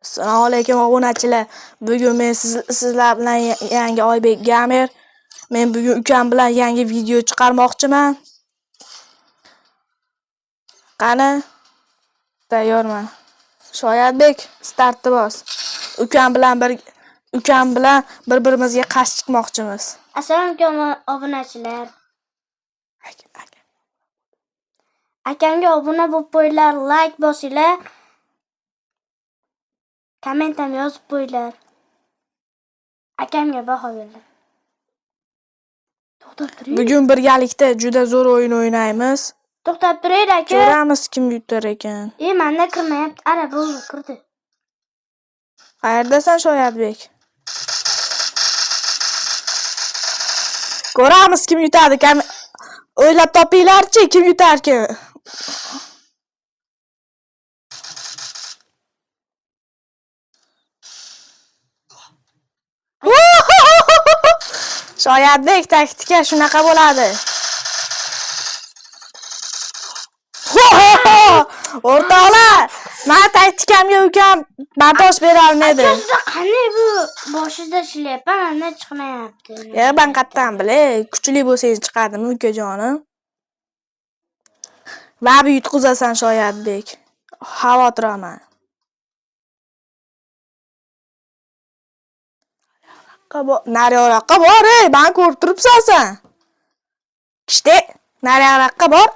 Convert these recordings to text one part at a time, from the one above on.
Assalomu alaykum obunachilar. Bugun men sizlar bilan yangi Oybek Gamer. Men bugun ukam bilan yangi video chiqarmoqchiman. Qani? Tayyorman. Shoyatbek, startni bos. Ukam bilan bir-birimizga qarshi chiqmoqchimiz. Assalomu alaykum obunachilar. Akamga obuna bo'lib qo'yinglar, like bosinglar. Komment ham yozib qo'yinglar. Akamga baho beringlar. To'xtab turing. Bugun birgalikda juda zo'r o'yin o'ynaymiz. To'xtab turing aka. Ko'ramiz kim yutar ekan. Menda kirmayapti. Ara bo'ldi, kirdi. Qayerdasan Shoyatbek? Ko'ramiz kim yutadi. O'ylab topinglarchi kim yutarkin. Shoyatbek taktika shunaqa bo'ladi. O'rtoqlar, men taktikamga ukam bardosh bera olmadi. Sizda qanday bu boshida ishlayapman, mendan chiqmayapti. Men qattan bilay, kuchli bo'lsangiz chiqardim ukajonim. Va bu yutqizasan Shoyatbek. Xavotiraman. Nariyoqqa bor, men ko'rib turibsan sen. Kishte, nariyoqqa bor.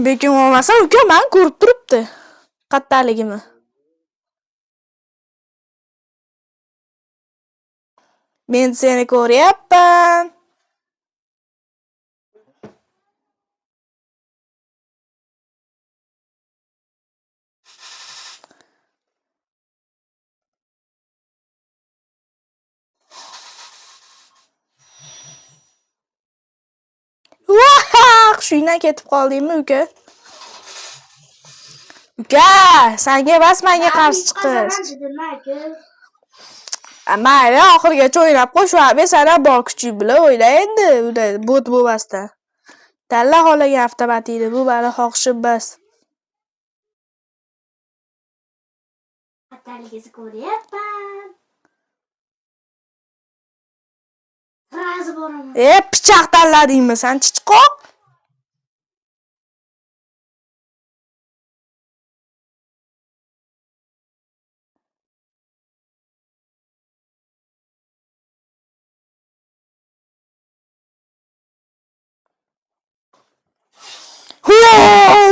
Bekim olmasa uka men ko'rib turibdi. Qattaligimni. Men seni ko'ryapman. Vah! Shundan ketib qoldingmi uka? Uka, senga bas menga qarshi chiqish. Mayli, oxirigacha o'ynab qo'shib, sen ham bor kuching bilan o'yna endi. Bot bo'lmasdan. Tanla xohlagan avtomatikni, bu meni xohishim bas. Qataligingizni ko'ryapman. Razi boraman. Pichoq tanladingmi sen chichqoq?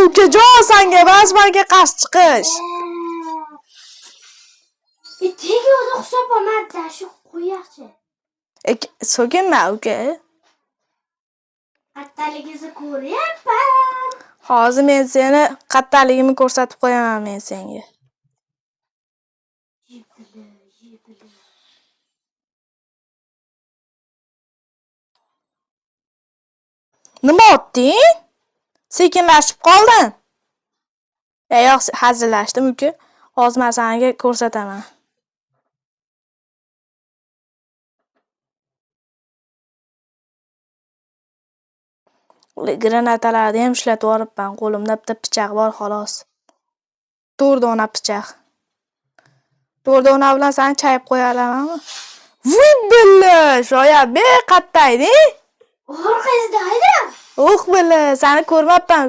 Ukajon, senga bas menga qarshi chiqish. Tega o'xshapaman, shu qo'yaqchi. So'kinma uka. Qattaligingizni ko'ryapman. Hozir men seni qattaligimni ko'rsatib qo'yaman men senga. Nima otding? Sekinlashib qolding. Yo'q, hazillashdim uka. Hozir men senga ko'rsataman. Granatalarni ham ishlatib olibman. Qo'limda bitta pichoq bor xolos. 4 dona pichoq. 4 dona bilan seni chayib qo'ya olamanmi? Voy billa, Shoyatbek qattayding? Orqangizda. Billa, seni ko'rmabman.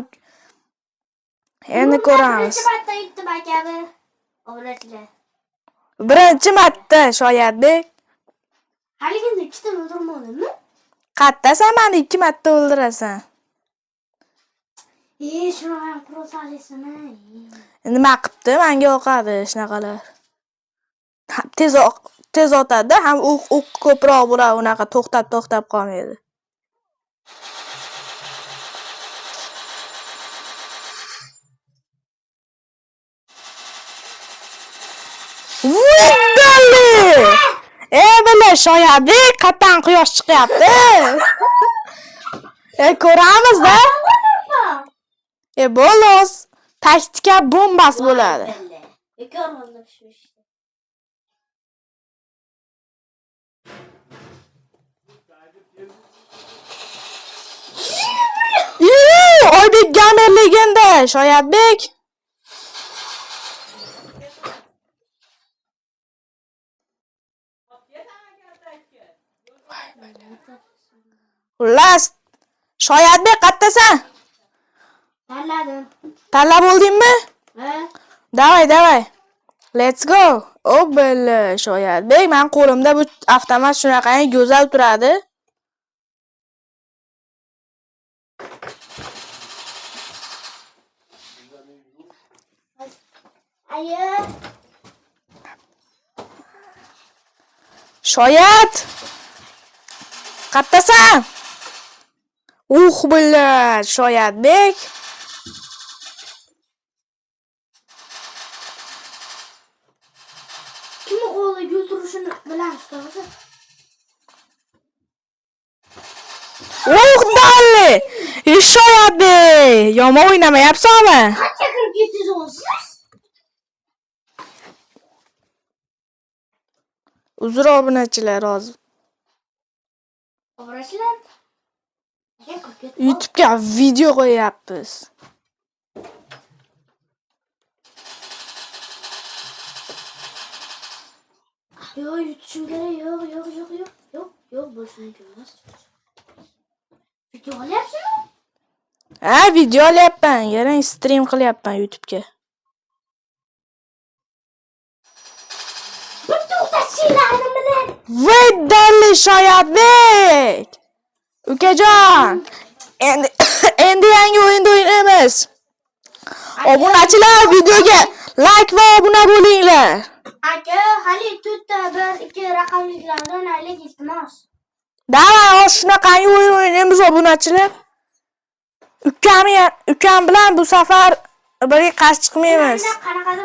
Endi ko'ramiz. Birinchi marta yutdim akani. Obunachilar. Birinchi marta Shoyatbek. Haligini ikkita o'ldirmadimmi? Qattasan, meni 2 marta o'ldirasan. Shuni ham qurolsalaysizmi? Nima qilibdi? Menga o'qadi shunaqalar. Tez otadi, ham o'q ko'proq bo'ladi, unaqa to'xtab qolmaydi. Billa Shoyatbek, qattan quyosh chiqyapti. Ko'ramiz-da. Bo'los. Taktika bombas bo'ladi. Oybek Gamer legenda Shoyatbek. Xullas, Shoyatbek qattasan? Tanladim. Tanlab oldingmi? Ha? Davay. Let's go. Obala, Shoyatbek, men qo'limda bu avtomat shunaqangi go'zal turadi. Ayo. Shoyat! Qattasan? Bila, Shoyatbek. Kimni qo'liga o'tirishini bilamiz, to'g'ri? Dalli! Shoyatbek, yomon o'ynamayapsanmi? Qancha kirib ketdingiz o'zingiz? Uzr obunachilar hozir. Obrachilar. YouTube'ga video qo'yapmiz. Yo'q, yutishim kerak. Yo'q, bo'lsin emas. Video olyapsizmi? Ha, video olyapman. Yana stream qilyapman YouTube'ga. Voy dalli Shoyatbek. Ukajon. Endi yangi o'yinda o'ynaymiz. Obunachilar videoga like va obuna bo'linglar. Aka, hali 4-1-2 raqamliklardan o'ynaylik, iltimos. Davay, shunaqangi o'yin o'ynaymiz obunachilar. Ukam bilan bu safar birga qarshi chiqmaymiz.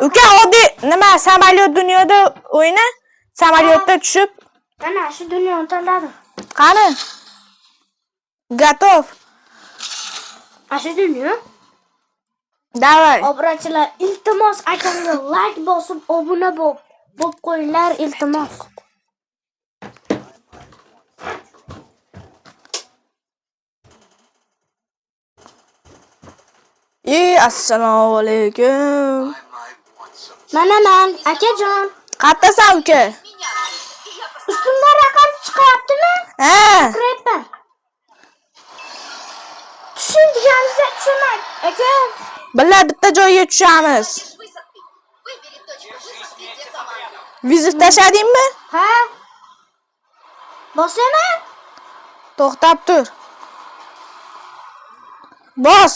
Uka, oddiy nima samolyot dunyoda o'yna. Samolyotda tushib. Mana shu dunyoni tanladim. Qani? Готов. Shu dunyo. Davay. Obrachilar, iltimos akamga like bosib, obuna bo'lib qo'yinglar, iltimos. Assalomu alaykum. Mana akajon. Qattasan uka? Ustimda raqam chiqyaptimi? Ha. Kirayapman. Tushundiganingizda tushunmang, aka. Birga bitta joyga tushamiz. Vizit tashladingmi? Ha? Bosaman? To'xtab tur. Bos.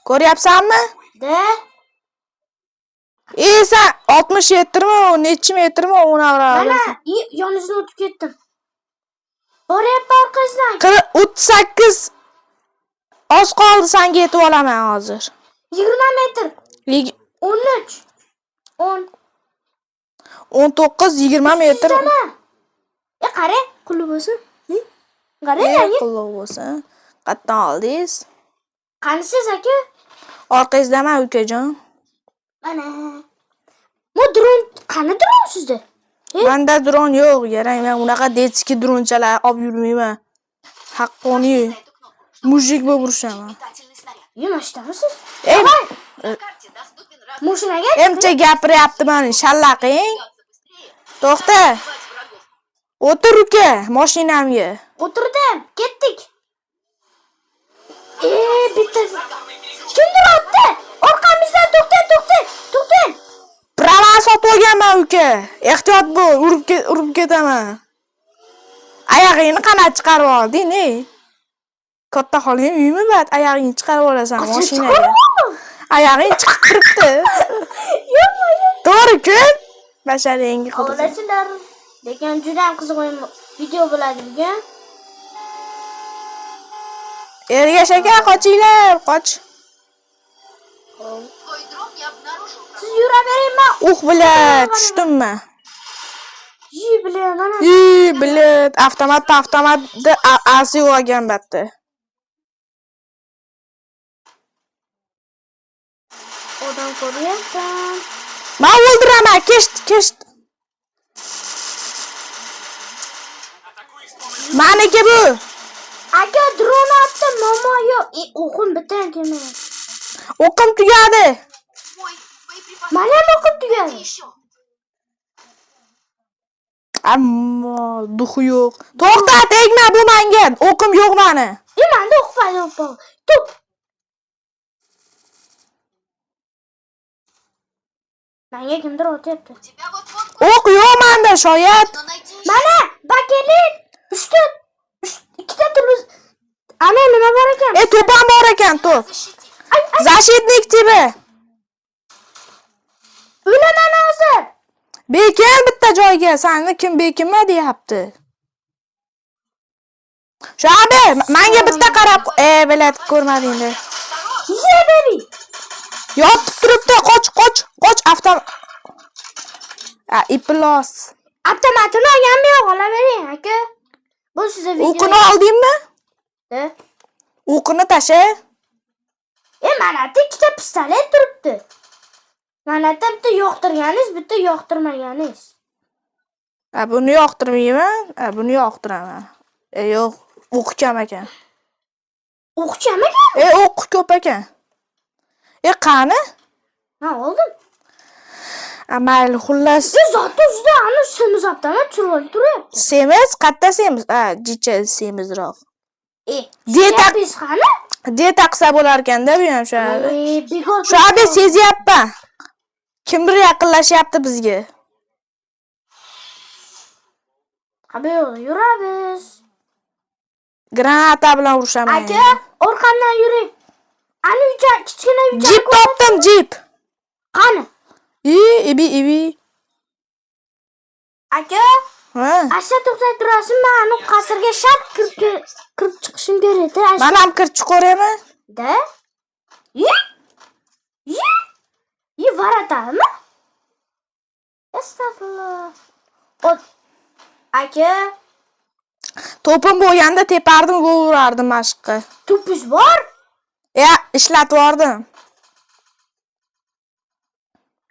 Ko'ryapsanmi? Da. Sen 60 metrmi, nechi metrmi unaqa? Mana, yoningizdan o'tib ketdim. Boryapman orqangizdan. 38 oz qoldi, senga yetib olaman hozir. 20 metr. 13. 10. 19 20 metr. Qara, qulli bo'lsin. Qara, qulli bo'lsin. Qatdan oldingiz? Qanisiz aka? Orqangizdaman ukajon. Mana. Bu dron, qani dron sizda? Menda dron yo'q, yarang men unaqa detski dronchalar olib yurmayman. Haqqoniy mujik bo'lib urishaman. Yemashtamisiz? Ey, Mushinaga emcha gapiryaptiman, shallaqing. To'xta. O'tir uka, mashinamga. o'tirdim, ketdik. Bitta. Kimdir otdi? Orqamizdan to'xta. Pravan sotib olganman uka. Ehtiyot bo'l, urib ketaman. Oyog'ingni qanot chiqarib olding, ey. Katta xoling uymi bat, oyog'ingni chiqarib olasan mashinaga. Oyog'ing chiqib turibdi. To'g'ri-ku? Basharingga qo'yib. Olasizlar. Lekin juda ham qiziq video bo'ladi bugun. Ergash aka, qochinglar, qoch. Siz yuraveringmi? Bila, tushdimmi? Bilan mana. Bilet, avtomatda asi yo'g'agan batda. Odam ko'ryapman. Men o'ldiraman, kesht. Meniki bu. Aka dron otdi, momo yo'q. O'qim bitta kelmayapti. O'qim tugadi. Mana o'qim tugadi. Ammo duxi yo'q. To'xta, tegma bu menga. O'qim yo'q meni. Menda o'qmaydi o'qib. To'p. Menga kimdir o'tyapti. O'q yo'q menda, shoyat. Mana bakelit 2ta turmuş. Ana nima bor ekan? To'pam bor ekan, to'p. Защитник тебе. O'laman hozir. Bekin bitta joyga. Seni kim bekinma deyapti. Shobi, menga bitta qarab, bilet ko'rmadinglar. Yeah baby. Yotib turibdi, qoch, avtom. Iplos. Avtomatini olganmi yo'q, olavering aka. Bu siz video. O'qini oldingmi? O'qini tasha. Mana ikkita pistolet turibdi. Mana bitta yoqtirganingiz, bitta yoqtirmaganingiz. Buni yoqtirmayman, buni yoqtiraman. Yo'q, o'q kam ekan. O'q kam ekan? O'q ko'p ekan. Qani? Ha, oldim. Mayli, xullas. Zotda o'zida ana semiz avtomat turib turibdi. Semiz, qatta semiz? Jicha semizroq. Detax qani? Detaqsa bo'lar ekanda bu ham shu. Shu Shobi sezyapman. Kimdir yaqinlashyapti bizga. Qayoqqa yuramiz? Granata bilan urushaman. Aka, orqamdan yuring. Ani kichkina uycha. Jip topdim, jip. Qani? Ibi. Aka, asha to'xtab turasizmi? Mani qasrga shart kirib chiqishim kerak. Men ham kirib chiqaveraymi? Da? Varatami? Astagfirullah. Aka, To'pim bo'lganda tepardim, gol urardim mashqqa. to'pingiz bor? Ishlatib yordim.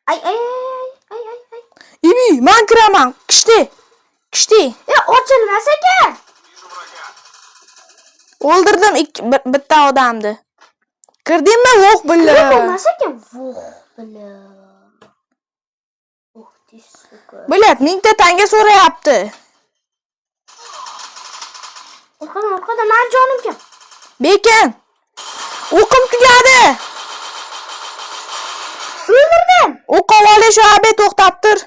Ay. Ibi, men kiraman. Kishti. Ochilmas ekan. O'ldirdim bitta odamni. Kirdingmi? Vo'q billa. Bo'lmas ekan. Vo'q billa. Bilat, 1000 ta tanga so'rayapti. Orqada men jonim kim? Bekin. O'qim tugadi. O'ldirdim. O'qib olish abi to'xtab tur.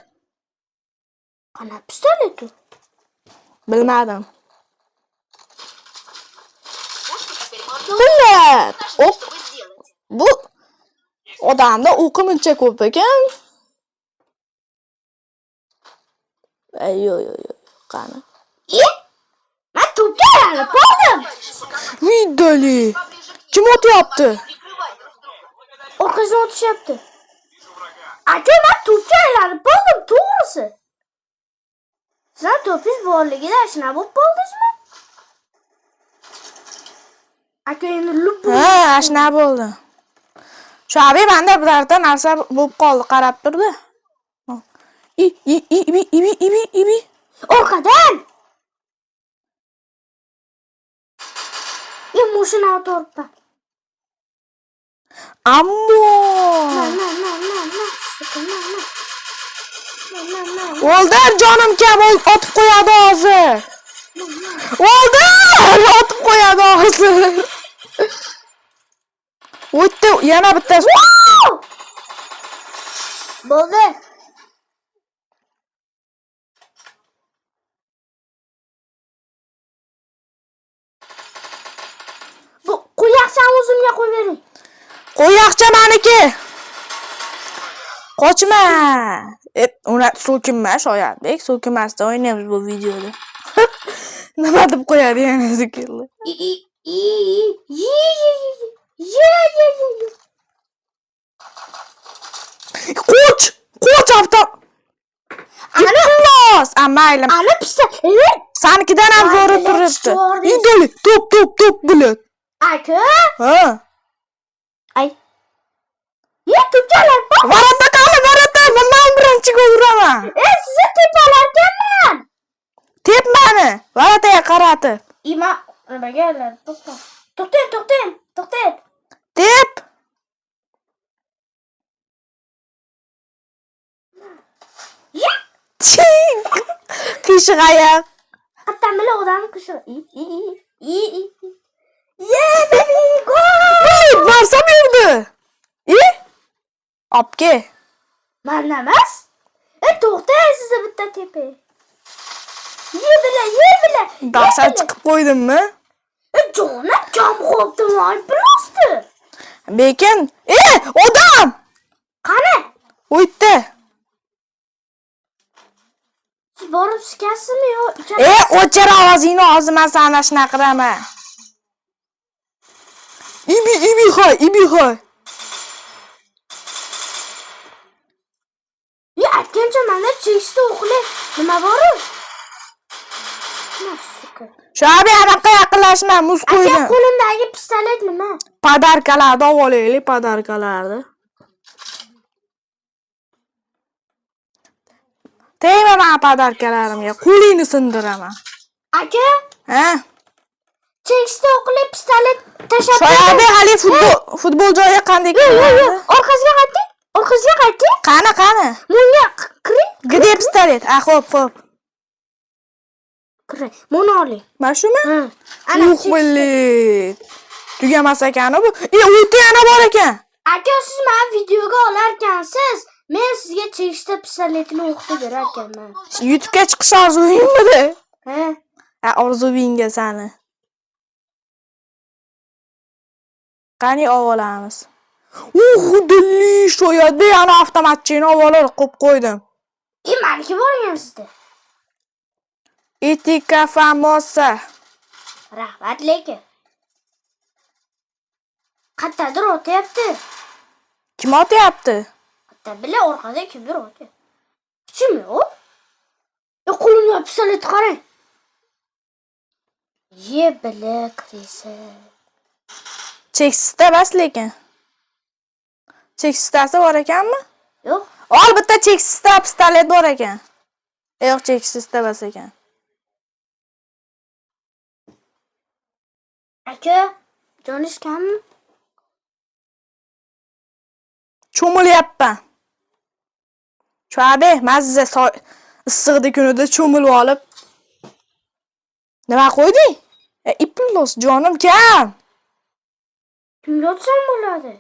Qana pistolet? Bilmadim. Bilat. Bu odamda o'qim uncha ko'p ekan. Yo'q. Qani? Men to'pga aylanib qoldim. Vidali. Kim o'tyapti? Orqasidan o'tishyapti. Aka, men to'pga aylanib qoldim, to'g'risi. Siz to'pingiz borligida shuna bo'lib qoldingizmi? Aka, endi lup. Shuna bo'ldi. Shobi menda birorta narsa bo'lib qoldi, qarab turdi. Ibi. Orqadan. Mashina o'tiribman. Ammo. O'ldir jonim kam, otib qo'yadi hozir. O'ldir, otib qo'yadi hozir. O'tdi, yana bittasi. Bo'ldi. Bu qo'yaqsan o'zimga qo'yavering. Qo'yaqcha meniki. Qochma. Uni so'kinma Shoyatbek, so'kinmasdan o'ynaymiz bu videoda. Nima deb qo'yadi yana zikirli. Qoch avto. Iplos, mayli. Ana pista. Sanikidan ham zo'ri turibdi. Idoli, top bulut. Aka? Ay. To'pchalar. Varata, men birinchiga uraman. Sizni tepalarkanman. Tepmani. Varataga qaratib. Nimaga aylar? To'xtang. Tep. ishi qayoq? Qattan bile odam kışı. İyi. Yeah baby go. Varsam yurdi. Opke. Ben demez. To'xta size bitta tepe. Ye bile. Dahshat chiqib qo'ydimmi? Jonat jam qopdi voy prosti. Lekin, odam! Qani? U yerda. Siz borib sikasizmi yo? O'chir ovozingni, hozir men sana shunaqa qilaman. Ibi hoy. Ya aytgancha mana chekishda o'qilay. Nima bor? Shobi anaqa yaqinlashma, muz qo'ydim. Aka qo'limdagi pistolet nima? Podarkalarni olaylik, podarkalarni. Tegma men podarkalarimga, qo'lingni sindiraman. Aka, Ha? chekishda o'qilay pistolet tashab. Shobi hali futbol joyi qanday keladi? Orqasiga qayting. Qani? Bunga kiring. Gide pistolet. Xo'p. Kiring. Buni oling. Mana shumi? Ana billi. Tugamas ekan bu. O'yda yana bor ekan. Aka, siz meni videoga olarkansiz, men sizga chekishda pistoletni o'qitib berarkanman. YouTube'ga chiqish orzuyingmidi? Ha? Orzuyingga sani. Qani olamiz. Xuddi shoyada yana avtomatchini olib qo'yib qo'ydim. Meniki borgan sizda. Etika famosa. Rahmat lekin. Qayerdadir o'tyapti. Kim o'tyapti? Qayerda bile orqada kimdir o'tyapti. Kim o? Qo'limda pistolet qarang. Ye bile kirisi. Cheksizda bas lekin. Cheksiztasi bor ekanmi? Yo'q. Ol bitta cheksizda pistolet bor ekan. Yo'q, cheksizda bas ekan. Aka, jonishkanmi? Cho'milyapman. Shobi, mazza issiqda kunida cho'milib olib. Nima qo'yding? Iplos jonim kam. Kimga otsam bo'ladi?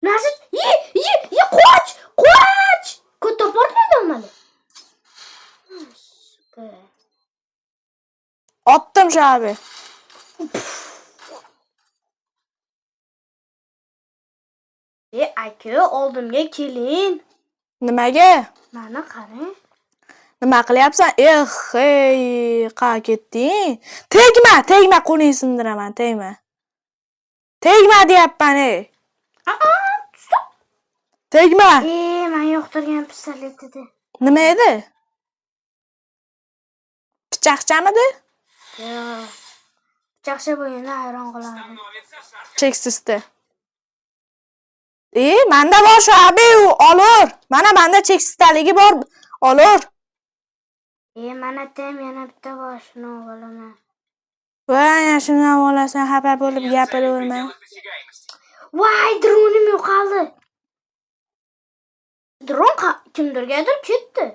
Nasib, qoch! Ko'ta portlaydi mana. Otdim Shobi. Aka, oldimga keling. Nimaga? Mana qarang. Nima qilyapsan? Qa ketding. Tegma, qo'lingni sindiraman, tegma. Tegma deyapman, Stop. Tegma. Men yoqtirgan pistolet edi. Nima edi? Pichoqchamidi? Yo'q. Pichoqcha bo'lganda hayron qolardim. Cheksizda. Menda bor Shobi, olur. Mana menda cheksizligi bor, olur. Mana tem yana bitta bor, shuni olaman. Voy, shuni olasan, xafa bo'lib gapiraverma. Voy, dronim yo'qoldi. Dron kimdirgadir ketdi.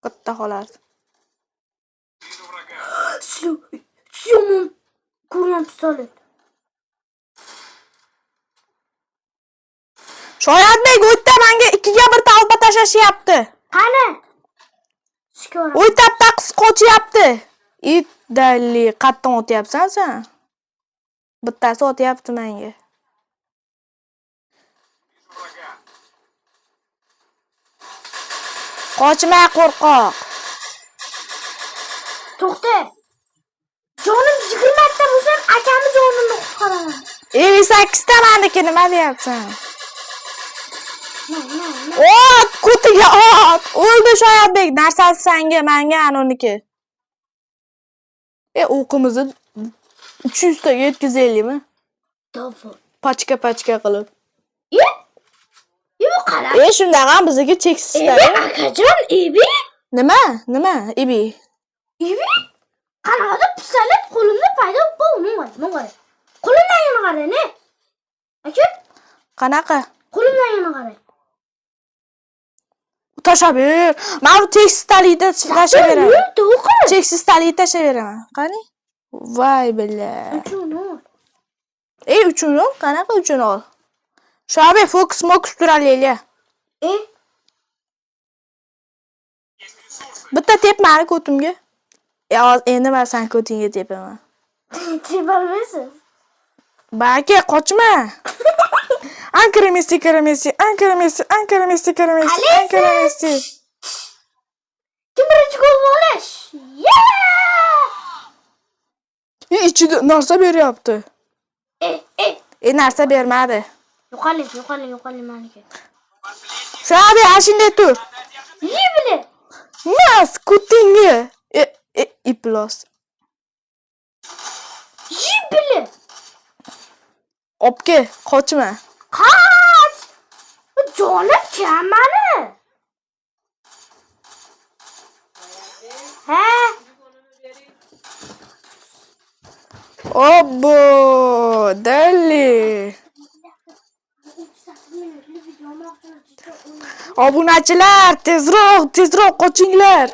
Katta xolos. Syomon ko'rgan pistolet. Shoyatbek, o'tda menga 2ga 1 talpa tashlashyapti. Qani? Skora. O'ytabda qiz qochyapti. Dalli, qatdan o'tyapsan sen? Bittasi o'tyapti menga. Qochma, qo'rqoq. To'xta. Jonim 20 marta bo'lsam, akamni jonini qutqaraman. 58 ta meniki, nima deyapsan? No. Ot, ko'tiga ot. O'ldi Shoyatbek, narsasi senga, menga anoniki. O'qimizni 300 taga yetkazaylikmi? To'g'ri. Pachka qilib. Bu qara. Shundaqa bizga cheksizlar. Akajon, Ibi? Nima? Ibi. Qanaqadir pistolet qo'limda paydo bo'ldi. Nima? Qo'limdan yana qarang, ne? Aka? Qanaqa? Qo'limdan yana qarang. tashlab ber. Men bu cheksiz talikda tashlab beraman. Yurdi o'qi. Cheksiz talikda tashlab beraman. Qani? Voy billa. Uchun ol. Uchun ol, qanaqa uchun ol? Shobi fokus mokus turalayli. Bitta tepmani ko'timga. Endi men sen ko'tingga tepaman. Tepolmaysiz. Baka qochma. Ankara Messi, Ankara Messi. Kim birinchi gol bo'lish? Ichida narsa beryapti. Narsa bermadi. Yo'qoling meniki. Shobi ashinde tur. Yibli. Mas ko'tingga. Iplos. Yibli. Opke, qochma. Qoch! Bu jonim chamani. Ha? Obbo, dali. Obunachilar, tezroq qochinglar.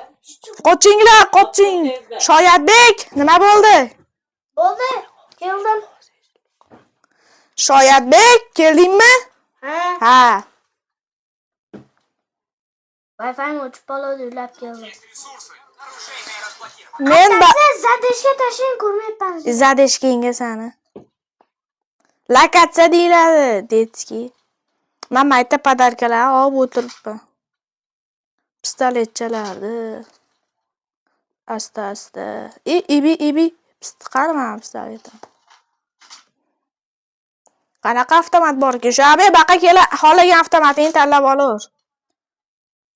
Qoching. Shoyatbek, nima bo'ldi? Bo'ldi. Keldim. Shoyatbek, keldingmi? Ha. Wi-Fi o'chib qoldi, ulab keldim. Men Zadeshga tashing ko'rmayapman. Zadeshkingga sani. Lokatsiya deyiladi, detski. Men mayta podarkalar olib o'tiribman. Pistoletchalarni. Asta. Ibi. Qaraman pistoletim. Qanaqa avtomat bor-ki? Shobi baqa kela xohlagan avtomatini tanlab olaver.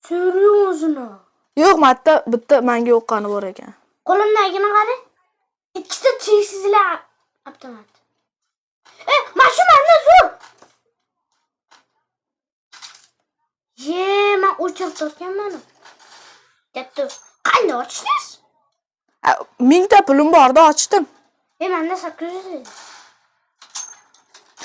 Seriyozmi? Yo'q, bitta menga yoqqani bor ekan. Qo'limdagini qara. Ikkita cheksizlar avtomat. Mashinani zo'r. Men o'chirib turganman. Katta. Qanday ochdingiz? 1000 ta pulim borda ochdim. Menda 800.